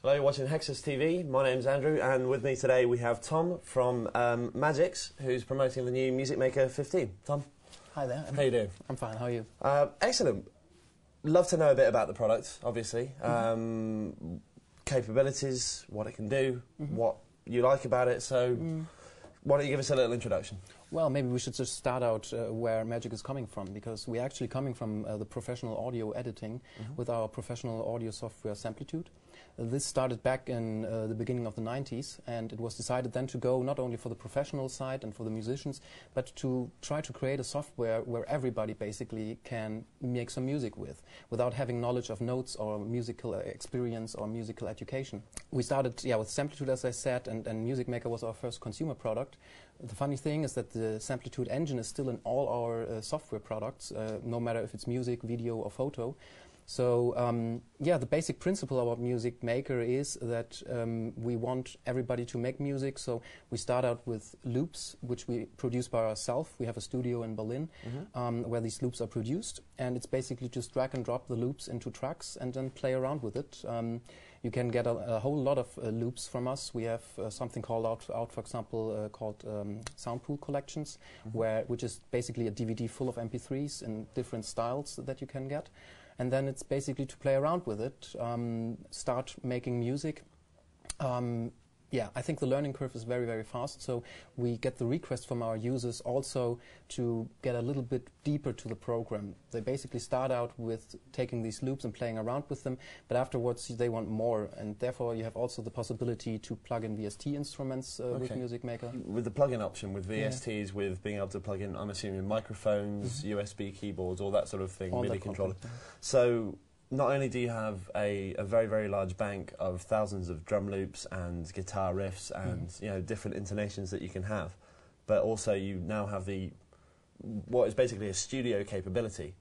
Hello, you're watching Hexus TV. My name's Andrew, and with me today we have Tom from Magix, who's promoting the new Music Maker 15. Tom? Hi there. How you doing? I'm fine, how are you? Excellent. Love to know a bit about the product, obviously. Capabilities, what it can do, what you like about it, so why don't you give us a little introduction? Well, maybe we should just start out where Magix is coming from, because we're actually coming from the professional audio editing with our professional audio software Samplitude. This started back in the beginning of the 90s, and it was decided then to go not only for the professional side and for the musicians, but to try to create a software where everybody basically can make some music with, without having knowledge of notes or musical experience or musical education. We started with Samplitude, as I said, and Music Maker was our first consumer product. The funny thing is that the Samplitude engine is still in all our software products, no matter if it's music, video or photo. So the basic principle about Music Maker is that we want everybody to make music. So we start out with loops, which we produce by ourselves. We have a studio in Berlin where these loops are produced, and it's basically just drag and drop the loops into tracks and then play around with it. You can get a whole lot of loops from us. We have something called out, for example, called Sound Pool Collections, which is basically a DVD full of MP3s in different styles that you can get. And then it's basically to play around with it, start making music. I think the learning curve is very, very fast, so we get the request from our users also to get a little bit deeper to the program. They basically start out with taking these loops and playing around with them, but afterwards they want more, and therefore you have also the possibility to plug in VST instruments with Music Maker. With the plug-in option, with VSTs, with being able to plug in, I'm assuming, microphones, USB keyboards, all that sort of thing, MIDI controller. So not only do you have a very, very large bank of thousands of drum loops and guitar riffs and different intonations that you can have, but also you now have what is basically a studio capability.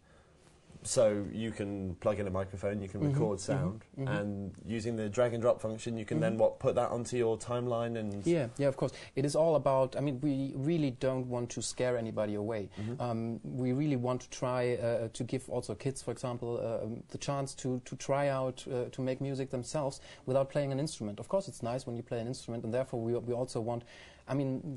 So you can plug in a microphone, you can record sound, and using the drag and drop function, you can then put that onto your timeline and... Yeah, of course. It is all about, I mean, we really don't want to scare anybody away. We really want to try to give also kids, for example, the chance to try out to make music themselves without playing an instrument. Of course, it's nice when you play an instrument, and therefore we also want,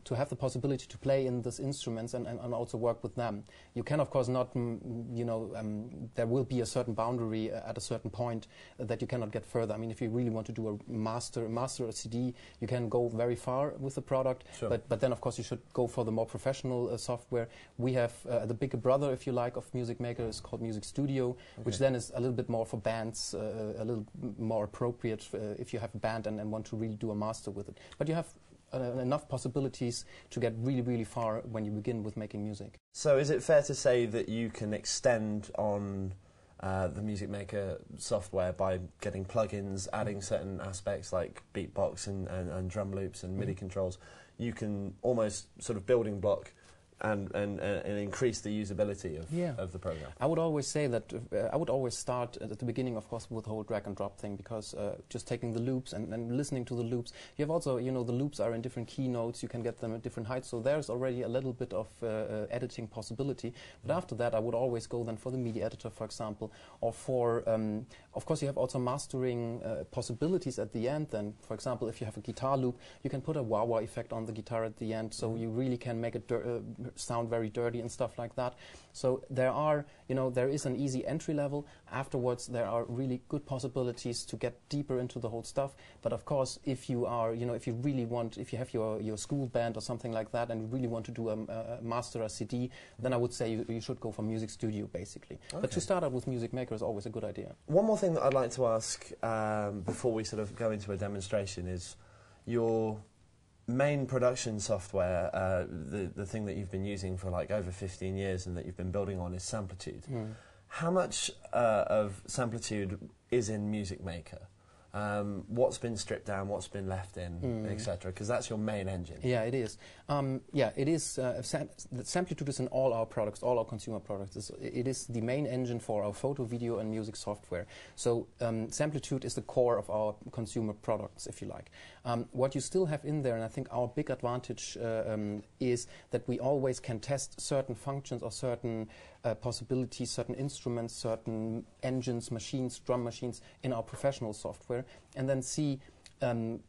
to have the possibility to play in these instruments and also work with them. You can, of course, not, there will be a certain boundary at a certain point that you cannot get further. I mean, if you really want to do a master a CD, you can go very far with the product, but then, of course, you should go for the more professional software. We have the bigger brother, if you like, of Music Maker is called Music Studio, which then is a little bit more for bands, a little more appropriate if you have a band and want to really do a master with it. But you have enough possibilities to get really, really far when you begin with making music. So is it fair to say that you can extend on the Music Maker software by getting plugins, adding certain aspects like beatbox and drum loops and MIDI controls? You can almost sort of building block and increase the usability of the program. I would always say that I would always start at the beginning, of course, with the whole drag and drop thing, because just taking the loops and listening to the loops, you have also, the loops are in different keynotes, you can get them at different heights, so there's already a little bit of editing possibility. But after that, I would always go then for the MIDI editor, for example, or for, of course, you have also mastering possibilities at the end. Then, for example, if you have a guitar loop, you can put a wah-wah effect on the guitar at the end, so you really can make it sound very dirty and stuff like that. So there is an easy entry level. Afterwards, there are really good possibilities to get deeper into the whole stuff. But of course, if you are, if you really want, if you have your school band or something like that, and you really want to do a master, a CD, then I would say you should go for Music Studio, basically. But to start out with Music Maker is always a good idea. One more thing that I'd like to ask before we sort of go into a demonstration is your main production software, the thing that you've been using for like over 15 years and that you've been building on, is Samplitude. How much of Samplitude is in Music Maker? What's been stripped down, what's been left in, etc.? Because that's your main engine. Yeah, it is. It is. Samplitude is in all our products, all our consumer products. It is the main engine for our photo, video, and music software. So Samplitude is the core of our consumer products, if you like. What you still have in there, and I think our big advantage is that we always can test certain functions or certain possibilities, certain instruments, certain engines, machines, drum machines in our professional software, and then see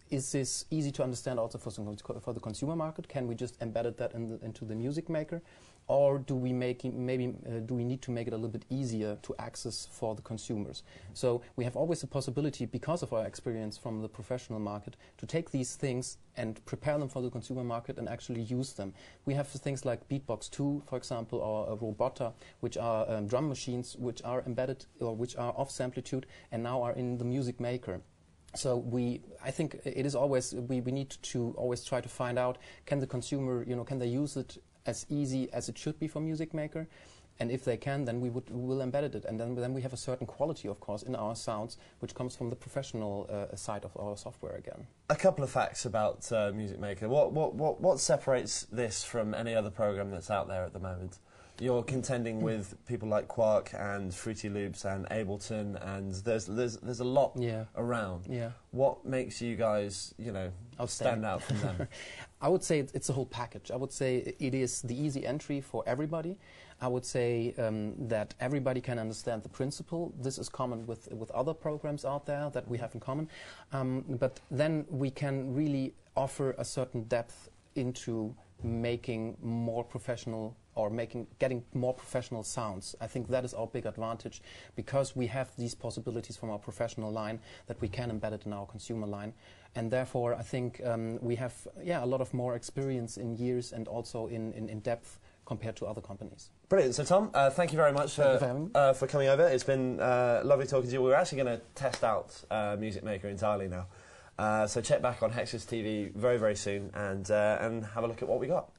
is this easy to understand also for the consumer market? Can we just embed that into the music maker? Or do we do we need to make it a little bit easier to access for the consumers? So we have always the possibility, because of our experience from the professional market, to take these things and prepare them for the consumer market and actually use them. We have things like Beatbox 2, for example, or Robota, which are drum machines which are embedded or which are off Samplitude and now are in the music maker. So I think it is always, we need to always try to find out, can the consumer, can they use it as easy as it should be for Music Maker? And if they can, then we will embed it. And then we have a certain quality, of course, in our sounds, which comes from the professional side of our software again. A couple of facts about Music Maker. What separates this from any other program that's out there at the moment? You're contending with people like Quark and Fruity Loops and Ableton, and there's a lot around. Yeah. What makes you guys, stand out from them? I would say it's a whole package. I would say it is the easy entry for everybody. I would say that everybody can understand the principle. This is common with other programs out there that we have in common. But then we can really offer a certain depth into making more professional or getting more professional sounds. I think that is our big advantage, because we have these possibilities from our professional line that we can embed it in our consumer line. And therefore, I think we have a lot of more experience in years and also in depth compared to other companies. Brilliant. So Tom, thank you very much for coming over. It's been lovely talking to you. We're actually going to test out Music Maker entirely now. So check back on Hexus TV very, very soon and have a look at what we got.